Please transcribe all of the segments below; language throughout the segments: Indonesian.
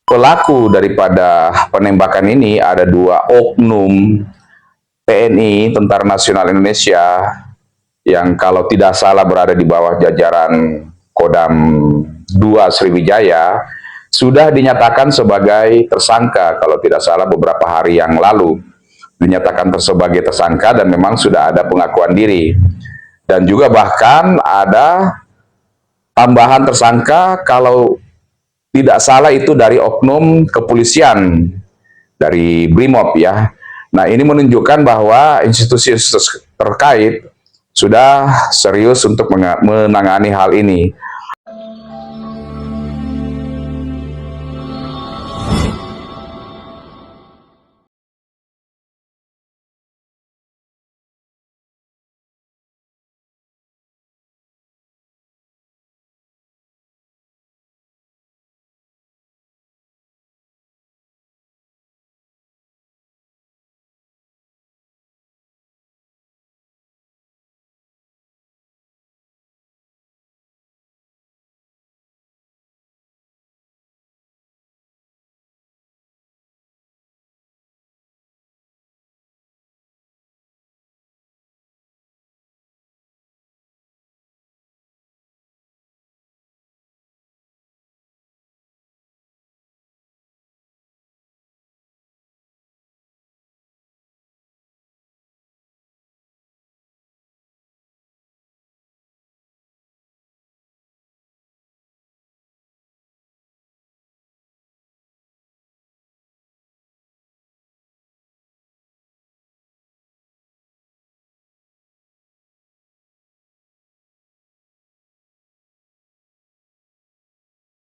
Pelaku daripada penembakan ini ada dua oknum TNI, Tentara Nasional Indonesia, yang kalau tidak salah berada di bawah jajaran Kodam 2 Sriwijaya, sudah dinyatakan sebagai tersangka kalau tidak salah beberapa hari yang lalu. Dinyatakan sebagai tersangka dan memang sudah ada pengakuan diri. Dan juga bahkan ada tambahan tersangka kalau tidak salah itu dari oknum kepolisian, dari BRIMOB ya. Nah, ini menunjukkan bahwa institusi terkait sudah serius untuk menangani hal ini.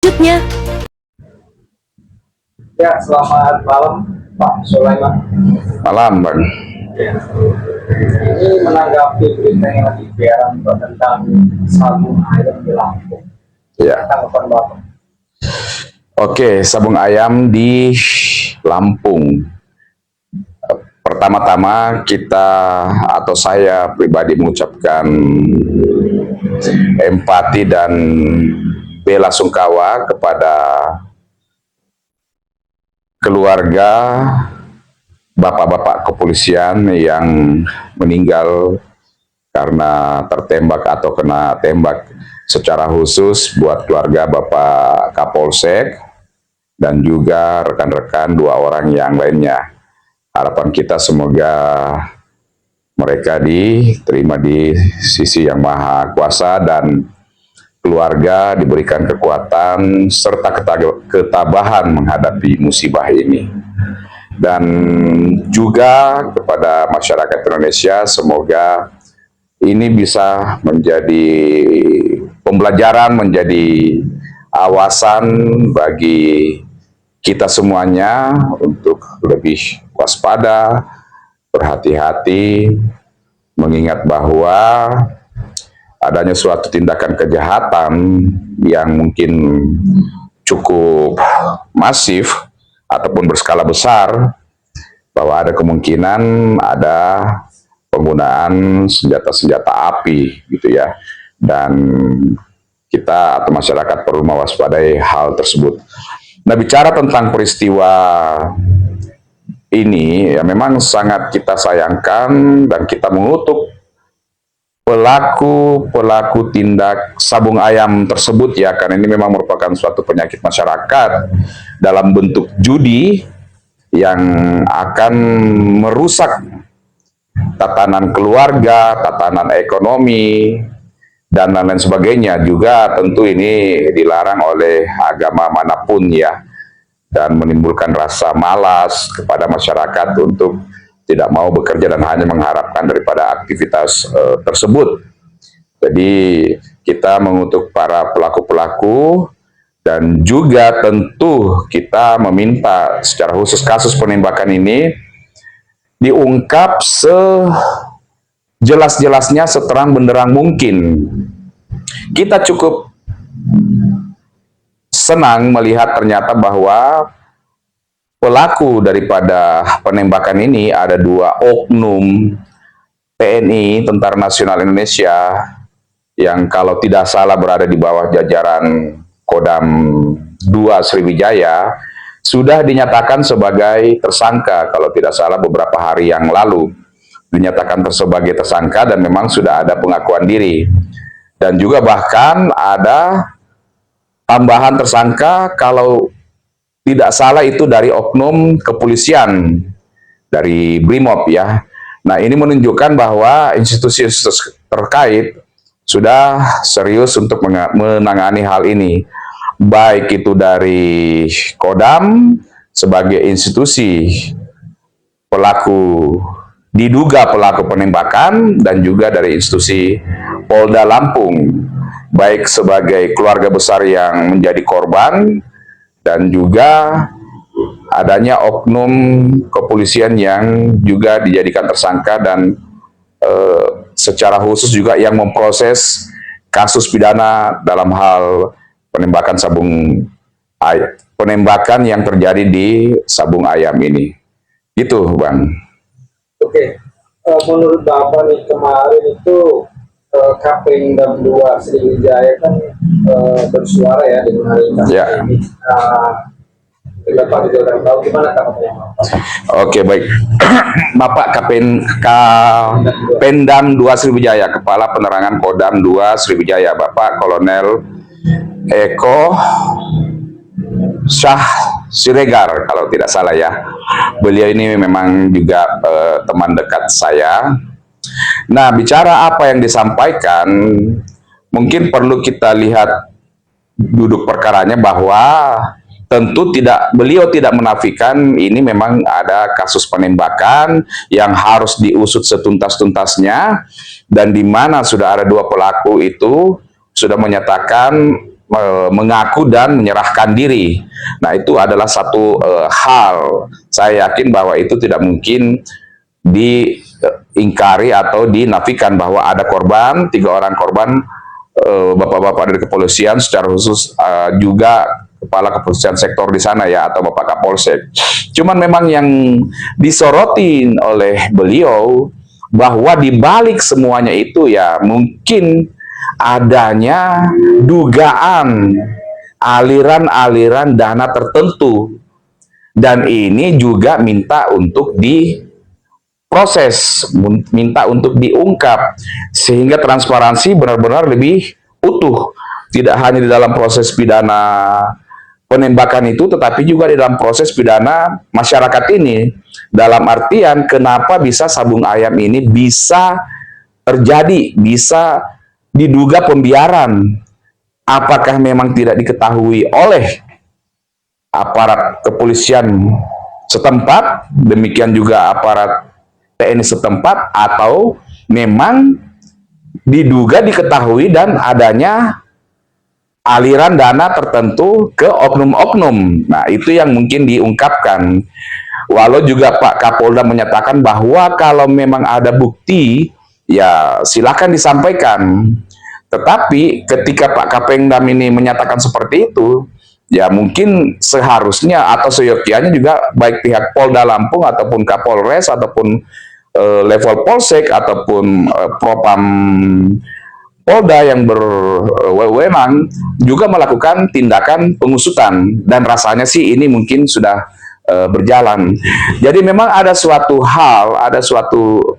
Selanjutnya. Ya, selamat malam Pak Sulaiman. Malam, Bang. Ya. Ini menanggapi berita yang lagi viral tentang sabung ayam di Lampung. Ya. Tanggapan Bapak. Oke, sabung ayam di Lampung. Pertama-tama kita atau saya pribadi mengucapkan empati dan bela sungkawa kepada keluarga bapak-bapak kepolisian yang meninggal karena tertembak atau kena tembak. Secara khusus buat keluarga Bapak Kapolsek dan juga rekan-rekan dua orang yang lainnya. Harapan kita semoga mereka diterima di sisi yang maha kuasa dan keluarga diberikan kekuatan serta ketabahan menghadapi musibah ini. Dan juga kepada masyarakat Indonesia, semoga ini bisa menjadi pembelajaran, menjadi awasan bagi kita semuanya untuk lebih waspada, berhati-hati, mengingat bahwa adanya suatu tindakan kejahatan yang mungkin cukup masif ataupun berskala besar, bahwa ada kemungkinan ada penggunaan senjata-senjata api gitu ya, dan kita atau masyarakat perlu mewaspadai hal tersebut. Nah, bicara tentang peristiwa ini ya, memang sangat kita sayangkan dan kita mengutuk pelaku tindak sabung ayam tersebut ya, karena ini memang merupakan suatu penyakit masyarakat dalam bentuk judi yang akan merusak tatanan keluarga, tatanan ekonomi, dan lain-lain sebagainya. Juga tentu ini dilarang oleh agama manapun ya, dan menimbulkan rasa malas kepada masyarakat untuk tidak mau bekerja dan hanya mengharapkan daripada aktivitas tersebut. Jadi kita mengutuk para pelaku-pelaku dan juga tentu kita meminta secara khusus kasus penembakan ini diungkap sejelas-jelasnya, seterang benderang mungkin. Kita cukup senang melihat ternyata bahwa pelaku daripada penembakan ini ada dua oknum TNI, Tentara Nasional Indonesia, yang kalau tidak salah berada di bawah jajaran Kodam 2 Sriwijaya, sudah dinyatakan sebagai tersangka, kalau tidak salah beberapa hari yang lalu dinyatakan sebagai tersangka dan memang sudah ada pengakuan diri. Dan juga bahkan ada tambahan tersangka kalau tidak salah itu dari oknum kepolisian, dari BRIMOB ya. Nah, ini menunjukkan bahwa institusi terkait sudah serius untuk menangani hal ini. Baik itu dari Kodam sebagai institusi pelaku, diduga pelaku penembakan, dan juga dari institusi Polda Lampung, baik sebagai keluarga besar yang menjadi korban, dan juga adanya oknum kepolisian yang juga dijadikan tersangka dan secara khusus juga yang memproses kasus pidana dalam hal penembakan penembakan yang terjadi di Sabung Ayam ini. Gitu, Bang. Oke, menurut Bapak nih kemarin itu Kapendam 2 Sriwijaya kan bersuara ya dengan hari Ya. ini. Bapak juga tahu gimana tanggapannya Bapak? Oke, baik. Bapak Kapendam 2 Sriwijaya, Kepala Penerangan Kodam 2 Sriwijaya, Bapak Kolonel Eko Syah Siregar, kalau tidak salah ya. Beliau ini memang juga teman dekat saya. Nah, bicara apa yang disampaikan, mungkin perlu kita lihat duduk perkaranya, bahwa tentu beliau tidak menafikan ini memang ada kasus penembakan yang harus diusut setuntas-tuntasnya, dan di mana sudah ada 2 pelaku itu sudah menyatakan mengaku dan menyerahkan diri. Nah, itu adalah satu hal, saya yakin bahwa itu tidak mungkin diingkari atau dinafikan, bahwa ada korban, 3 orang korban, bapak-bapak dari kepolisian, secara khusus juga kepala kepolisian sektor di sana ya, atau Bapak Kapolsek. Cuman memang yang disorotin oleh beliau bahwa di balik semuanya itu ya mungkin adanya dugaan aliran-aliran dana tertentu, dan ini juga minta untuk diproses, minta untuk diungkap sehingga transparansi benar-benar lebih utuh, tidak hanya di dalam proses pidana penembakan itu, tetapi juga di dalam proses pidana masyarakat ini, dalam artian kenapa bisa Sabung Ayam ini bisa terjadi, bisa diduga pembiaran. Apakah memang tidak diketahui oleh aparat kepolisian setempat, demikian juga aparat TNI setempat, atau memang diduga diketahui dan adanya aliran dana tertentu ke oknum-oknum. Nah, itu yang mungkin diungkapkan. Walau juga Pak Kapolda menyatakan bahwa kalau memang ada bukti, ya silakan disampaikan. Tetapi ketika Pak Kapendam ini menyatakan seperti itu, ya mungkin seharusnya atau seyogyanya juga baik pihak Polda Lampung ataupun Kapolres ataupun level Polsek ataupun Propam Polda yang berwenang juga melakukan tindakan pengusutan, dan rasanya sih ini mungkin sudah berjalan. Jadi memang ada suatu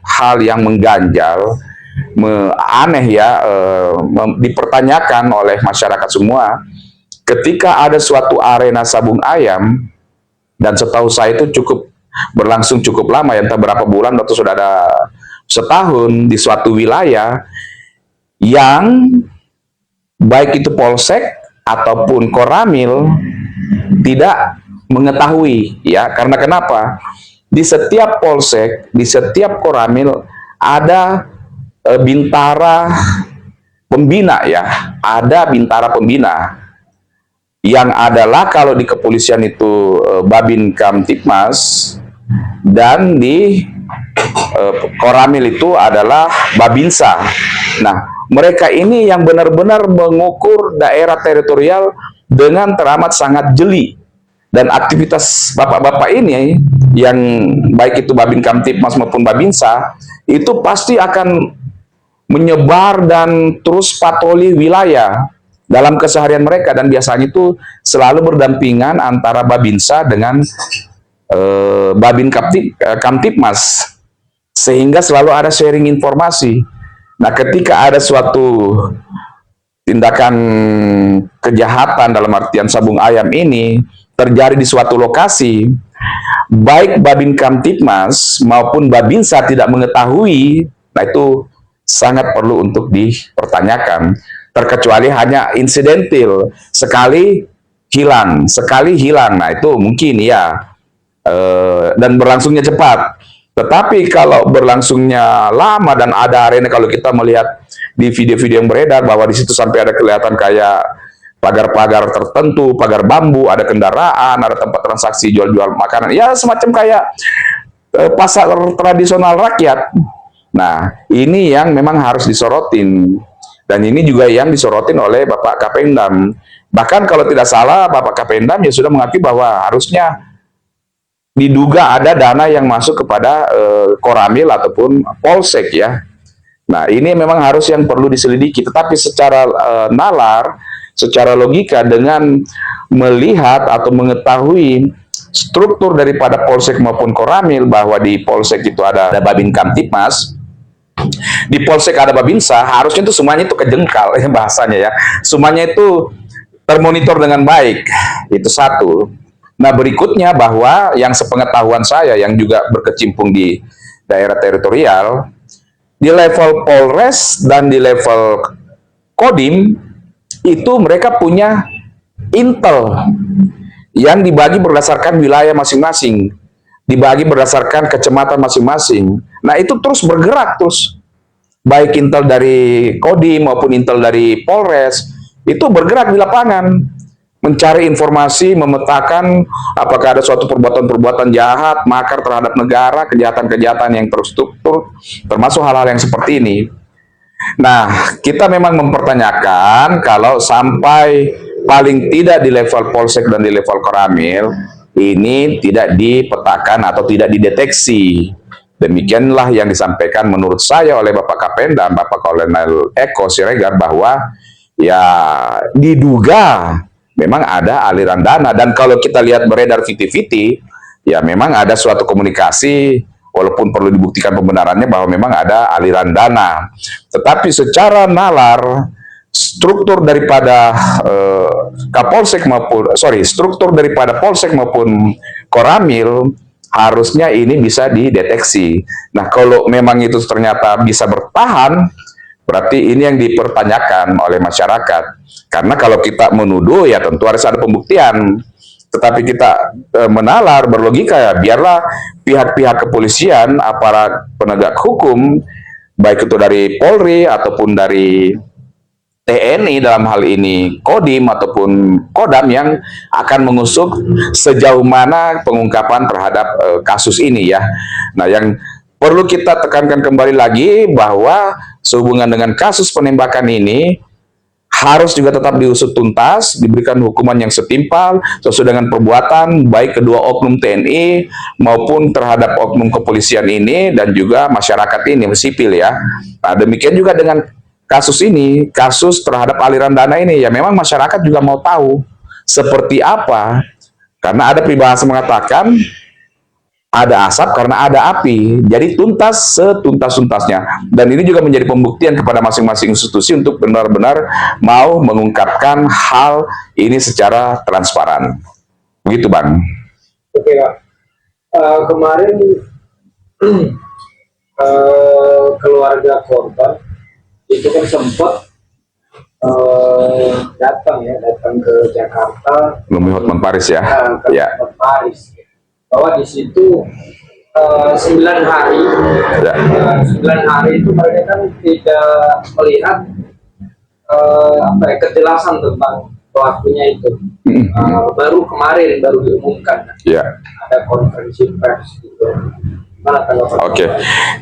hal yang mengganjal, aneh ya, dipertanyakan oleh masyarakat semua ketika ada suatu arena Sabung Ayam, dan setahu saya itu berlangsung cukup lama ya, entah berapa bulan atau sudah ada setahun di suatu wilayah yang baik itu Polsek ataupun Koramil tidak mengetahui ya. Karena kenapa? Di setiap Polsek, di setiap Koramil ada bintara pembina ya, ada bintara pembina yang adalah kalau di kepolisian itu Babin Kamtipmas, dan di Koramil itu adalah Babinsa. Nah, mereka ini yang benar-benar mengukur daerah teritorial dengan teramat sangat jeli, dan aktivitas bapak-bapak ini yang baik itu Babin Kamtipmas maupun Babinsa itu pasti akan menyebar dan terus patroli wilayah. dalam keseharian mereka, dan biasanya itu selalu berdampingan antara Babinsa dengan Babin Kamtipmas, sehingga selalu ada sharing informasi. Nah, ketika ada suatu tindakan kejahatan dalam artian sabung ayam ini terjadi di suatu lokasi, baik Babin Kamtipmas maupun Babinsa tidak mengetahui, nah itu sangat perlu untuk dipertanyakan. Terkecuali hanya insidental, sekali hilang, nah itu mungkin ya, dan berlangsungnya cepat. Tetapi kalau berlangsungnya lama dan ada arena, kalau kita melihat di video-video yang beredar bahwa di situ sampai ada kelihatan kayak pagar-pagar tertentu, pagar bambu, ada kendaraan, ada tempat transaksi jual-jual makanan, ya semacam kayak pasar tradisional rakyat. Nah, ini yang memang harus disorotin, dan ini juga yang disorotin oleh Bapak Kapendam. Bahkan kalau tidak salah, Bapak Kapendam ya sudah mengakui bahwa harusnya diduga ada dana yang masuk kepada Koramil ataupun Polsek ya. Nah, ini memang harus yang perlu diselidiki. Tetapi secara nalar, secara logika, dengan melihat atau mengetahui struktur daripada Polsek maupun Koramil, bahwa di Polsek itu ada Babin Kamtipmas, di Polsek ada Babinsa, harusnya itu semuanya itu kejengkal ya bahasanya ya. Semuanya itu termonitor dengan baik. Itu satu. Nah, berikutnya bahwa yang sepengetahuan saya yang juga berkecimpung di daerah teritorial, di level Polres dan di level Kodim, itu mereka punya intel yang dibagi berdasarkan wilayah masing-masing, dibagi berdasarkan kecamatan masing-masing. Nah, itu terus bergerak terus. Baik intel dari Kodim maupun intel dari Polres, itu bergerak di lapangan, mencari informasi, memetakan apakah ada suatu perbuatan-perbuatan jahat, makar terhadap negara, kejahatan-kejahatan yang terstruktur, termasuk hal-hal yang seperti ini. Nah, kita memang mempertanyakan kalau sampai paling tidak di level Polsek dan di level Koramil, ini tidak dipetakan atau tidak dideteksi. Demikianlah yang disampaikan menurut saya oleh Bapak Kapendam, Bapak Kolonel Eko Siregar, bahwa ya diduga memang ada aliran dana. Dan kalau kita lihat beredar fiti-fiti, ya memang ada suatu komunikasi, walaupun perlu dibuktikan pembenarannya, bahwa memang ada aliran dana. Tetapi secara nalar, struktur daripada struktur daripada Polsek maupun Koramil harusnya ini bisa dideteksi. Nah, kalau memang itu ternyata bisa bertahan, berarti ini yang dipertanyakan oleh masyarakat. Karena kalau kita menuduh, ya tentu harus ada pembuktian. Tetapi kita menalar, berlogika, ya biarlah pihak-pihak kepolisian, aparat penegak hukum, baik itu dari Polri ataupun dari TNI, dalam hal ini Kodim ataupun Kodam, yang akan mengusut sejauh mana pengungkapan terhadap kasus ini ya. Nah, yang perlu kita tekankan kembali lagi bahwa sehubungan dengan kasus penembakan ini harus juga tetap diusut tuntas, diberikan hukuman yang setimpal sesuai dengan perbuatan baik kedua oknum TNI maupun terhadap oknum kepolisian ini dan juga masyarakat ini, sipil ya. Nah, demikian juga dengan kasus ini, kasus terhadap aliran dana ini, ya memang masyarakat juga mau tahu seperti apa, karena ada peribahasa mengatakan ada asap karena ada api. Jadi tuntas setuntas-tuntasnya. Dan ini juga menjadi pembuktian kepada masing-masing institusi untuk benar-benar mau mengungkapkan hal ini secara transparan. Begitu, Bang. Oke, Pak. Kemarin keluarga korban itu kan sempat datang ke Jakarta, Lumi Hotman Paris ya. ke Ya. Paris, bahwa di situ 9 hari, Ya. 9 hari itu mereka kan tidak melihat kejelasan tentang pelakunya itu. Baru kemarin baru diumumkan, Ya. ada konferensi pers gitu. Mana tanggapan? Oke.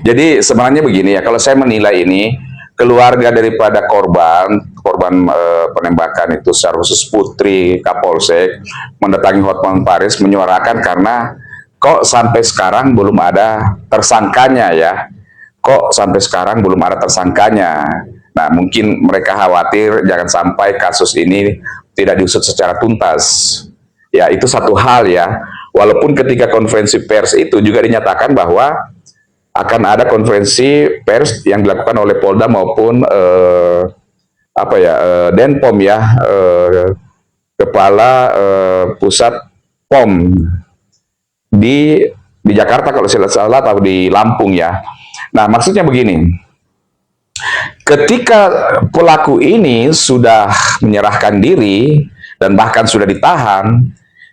Jadi sebenarnya begini ya, kalau saya menilai ini, keluarga daripada korban penembakan itu, secara khusus Putri Kapolsek, mendatangi Hotman Paris menyuarakan karena kok sampai sekarang belum ada tersangkanya ya. Kok sampai sekarang belum ada tersangkanya. Nah, mungkin mereka khawatir jangan sampai kasus ini tidak diusut secara tuntas. Ya, itu satu hal ya. Walaupun ketika konferensi pers itu juga dinyatakan bahwa akan ada konferensi pers yang dilakukan oleh Polda maupun Denpom ya, kepala pusat POM di Jakarta kalau tidak salah atau di Lampung ya. Nah, maksudnya begini. Ketika pelaku ini sudah menyerahkan diri dan bahkan sudah ditahan,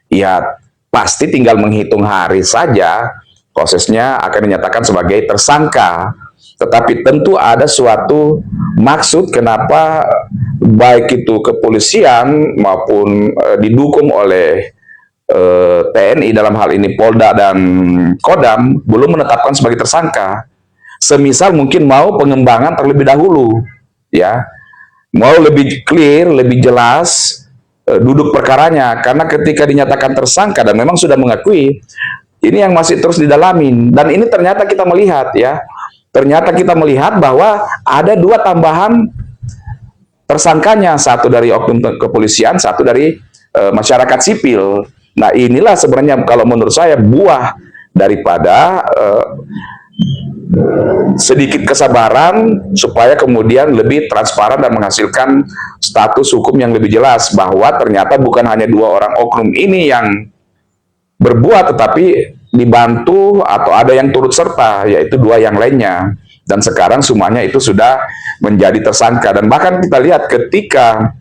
ya pasti tinggal menghitung hari saja prosesnya akan dinyatakan sebagai tersangka. Tetapi tentu ada suatu maksud kenapa baik itu kepolisian maupun didukung oleh TNI dalam hal ini Polda dan Kodam belum menetapkan sebagai tersangka. Semisal mungkin mau pengembangan terlebih dahulu, ya, mau lebih clear, lebih jelas duduk perkaranya. Karena ketika dinyatakan tersangka dan memang sudah mengakui, ini yang masih terus didalamin. Dan ini ternyata kita melihat ya, ternyata kita melihat bahwa ada dua tambahan tersangkanya, satu dari oknum kepolisian, satu dari masyarakat sipil. Nah, inilah sebenarnya kalau menurut saya buah daripada sedikit kesabaran supaya kemudian lebih transparan dan menghasilkan status hukum yang lebih jelas bahwa ternyata bukan hanya dua orang oknum ini yang berbuat, tetapi dibantu atau ada yang turut serta, yaitu dua yang lainnya. Dan sekarang semuanya itu sudah menjadi tersangka. Dan bahkan kita lihat ketika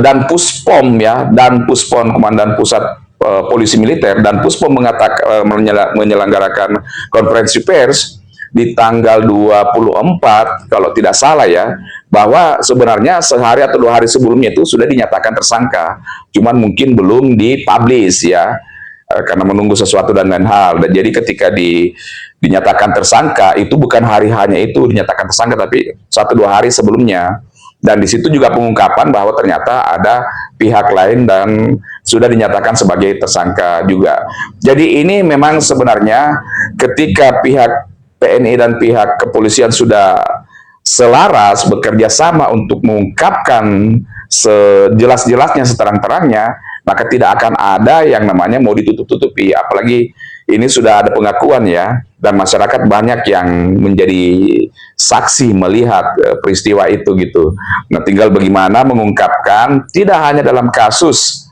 dan Puspom ya, dan Puspom Komandan Pusat Polisi Militer dan Puspom menyelenggarakan konferensi pers di tanggal 24 kalau tidak salah ya, bahwa sebenarnya sehari atau 2 hari sebelumnya itu sudah dinyatakan tersangka, cuman mungkin belum dipublish ya, karena menunggu sesuatu dan lain hal. Dan jadi ketika dinyatakan tersangka itu bukan hari hanya itu dinyatakan tersangka, tapi 1-2 hari sebelumnya. Dan di situ juga pengungkapan bahwa ternyata ada pihak lain dan sudah dinyatakan sebagai tersangka juga. Jadi ini memang sebenarnya ketika pihak TNI dan pihak kepolisian sudah selaras bekerja sama untuk mengungkapkan sejelas-jelasnya, seterang-terangnya, maka tidak akan ada yang namanya mau ditutup-tutupi. Apalagi ini sudah ada pengakuan ya, dan masyarakat banyak yang menjadi saksi melihat peristiwa itu gitu. Nah, tinggal bagaimana mengungkapkan tidak hanya dalam kasus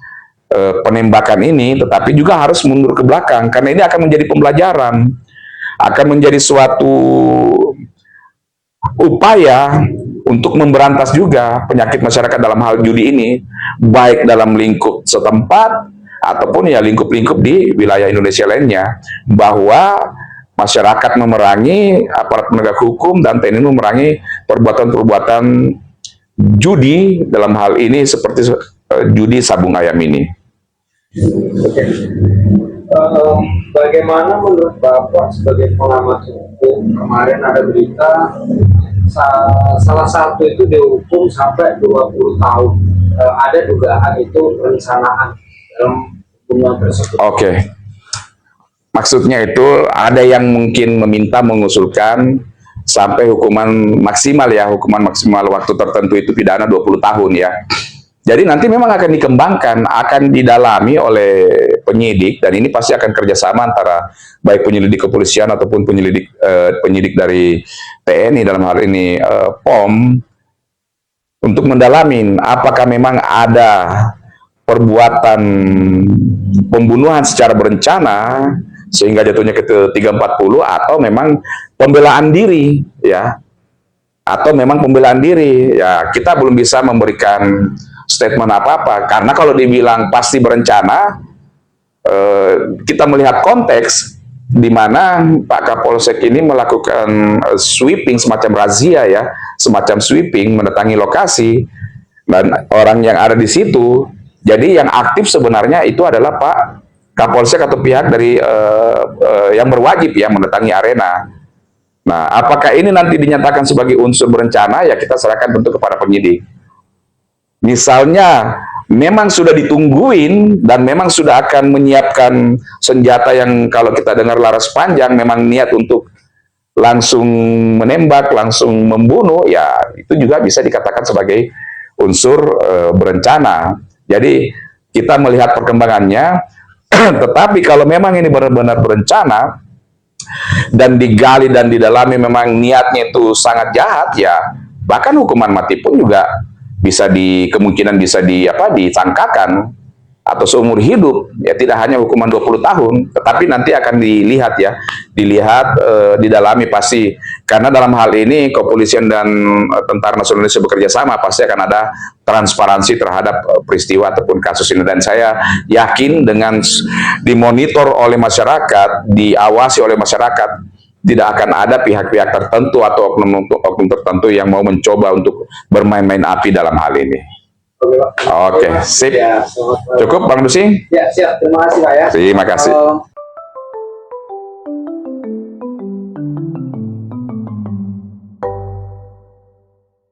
penembakan ini, tetapi juga harus mundur ke belakang, karena ini akan menjadi pembelajaran, akan menjadi suatu upaya untuk memberantas juga penyakit masyarakat dalam hal judi ini, baik dalam lingkup setempat ataupun ya lingkup-lingkup di wilayah Indonesia lainnya, bahwa masyarakat memerangi, aparat penegak hukum dan TNI memerangi perbuatan-perbuatan judi dalam hal ini seperti judi sabung ayam ini. Oke. Bagaimana menurut Bapak sebagai pengamat hukum, kemarin ada berita salah satu itu dihukum sampai 20 tahun. Ada dugaan itu perencanaan dalam hubungan tersebut. Oke. Maksudnya itu ada yang mungkin meminta mengusulkan sampai hukuman maksimal ya, hukuman maksimal waktu tertentu itu pidana 20 tahun ya. Jadi nanti memang akan dikembangkan, akan didalami oleh penyidik, dan ini pasti akan kerjasama antara baik penyelidik kepolisian ataupun penyidik dari TNI dalam hal ini POM, untuk mendalamin apakah memang ada perbuatan pembunuhan secara berencana sehingga jatuhnya ke 340, atau memang pembelaan diri ya, atau memang pembelaan diri ya. Kita belum bisa memberikan statement apa-apa, karena kalau dibilang pasti berencana, kita melihat konteks di mana Pak Kapolsek ini melakukan sweeping, semacam razia ya, semacam sweeping, mendatangi lokasi dan orang yang ada di situ. Jadi yang aktif sebenarnya itu adalah Pak Kapolsek atau pihak dari yang berwajib ya mendatangi arena. Nah, apakah ini nanti dinyatakan sebagai unsur berencana, ya kita serahkan tentu kepada penyidik. Misalnya memang sudah ditungguin dan memang sudah akan menyiapkan senjata yang kalau kita dengar laras panjang, memang niat untuk langsung menembak, langsung membunuh, ya itu juga bisa dikatakan sebagai unsur berencana. Jadi kita melihat perkembangannya, tetapi kalau memang ini benar-benar berencana dan digali dan didalami memang niatnya itu sangat jahat, ya bahkan hukuman mati pun juga bisa kemungkinan bisa disangkakan atau seumur hidup, ya tidak hanya hukuman 20 tahun, tetapi nanti akan dilihat ya, didalami pasti, karena dalam hal ini kepolisian dan Tentara Nasional Indonesia bekerja sama, pasti akan ada transparansi terhadap peristiwa ataupun kasus ini, dan saya yakin dengan dimonitor oleh masyarakat, diawasi oleh masyarakat, tidak akan ada pihak-pihak tertentu atau oknum tertentu yang mau mencoba untuk bermain-main api dalam hal ini. Oke, Pak. Oke, sip. Ya, selamat malam. Cukup, Bang Dusi? Ya, siap. Terima kasih, Pak ya. Terima kasih.